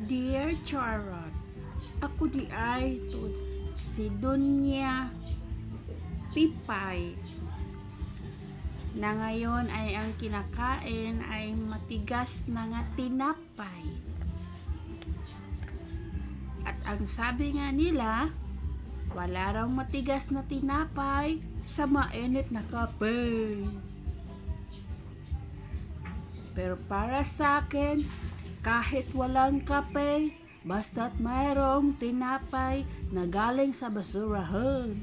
Dear Charot, ako di ay si Dunya Pipay na ngayon ay ang kinakain ay matigas na nga tinapay. At ang sabi nga nila, wala raw matigas na tinapay sa mainit na kape. Pero para sa akin, kahit walang kape, basta't mayroong tinapay na galing sa basurahan.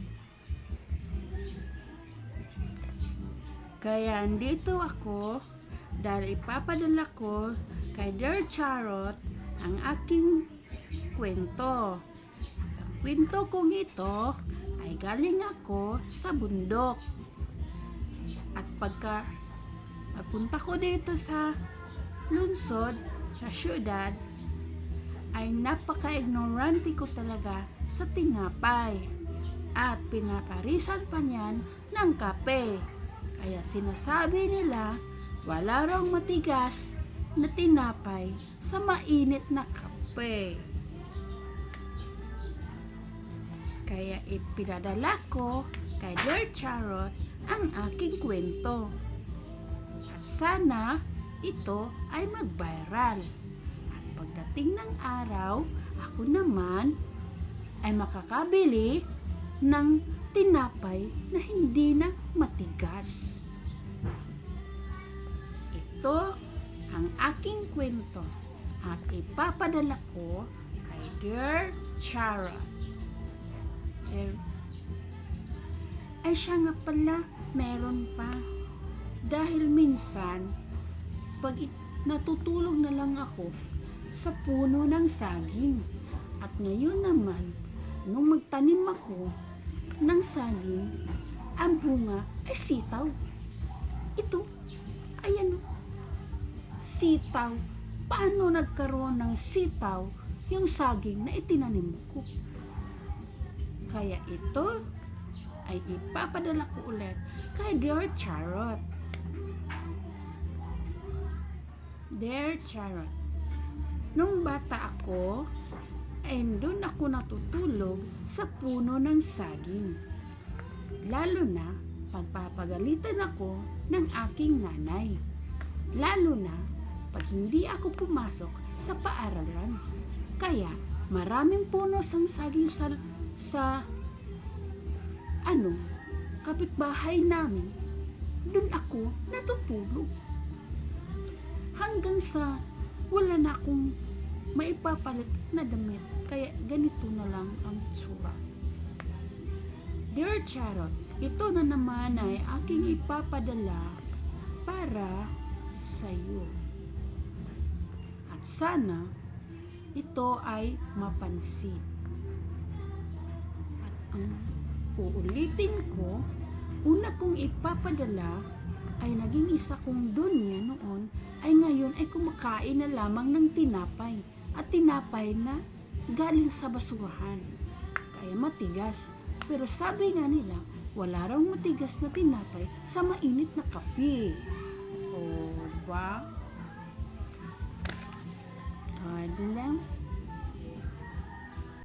Kaya andito ako dahil ipapadala ko kay Dear Charot ang aking kwento. Ang kwento kong ito ay galing ako sa bundok. At pagka pagpunta ko dito sa lungsod, sa syudad, ay napaka-ignorante ko talaga sa tinapay. At pinaparisan pa niyan ng kape. Kaya sinasabi nila, wala raw matigas na tinapay sa mainit na kape. Kaya ipinadala ko kay Dear Charot ang aking kwento. At sana ito ay mag-viral. At pagdating ng araw, ako naman ay makakabili ng tinapay na hindi na matigas. Ito ang aking kwento at ipapadala ko kay Dear Charot. Ay siya nga pala, meron pa. Dahil minsan, pag natutulog na lang ako sa puno ng saging. At ngayon naman, nung magtanim ako ng saging, ang bunga ay sitaw. Ito, ayan, sitaw. Paano nagkaroon ng sitaw yung saging na itinanim ko? Kaya ito ay ipapadala ko ulit kay Dear Charot. Dear Charot, nung bata ako, ay doon ako natutulog sa puno ng saging. Lalo na pagpapagalitan ako ng aking nanay. Lalo na pag hindi ako pumasok sa paaralan. Kaya maraming puno ng saging sa kapitbahay namin. Doon ako natutulog. Hanggang sa wala na akong maipapalit na damit. Kaya ganito na lang ang tsura. Dear Charot, ito na naman ay aking ipapadala para sa iyo. At sana ito ay mapansin. At ang uulitin ko, una kong ipapadala ay naging isa kong dunya noon, ay ngayon ay kumakain na lamang ng tinapay. At tinapay na galing sa basurahan. Kaya matigas. Pero sabi nga nila, wala raw matigas na tinapay sa mainit na kape. O ba? Lang.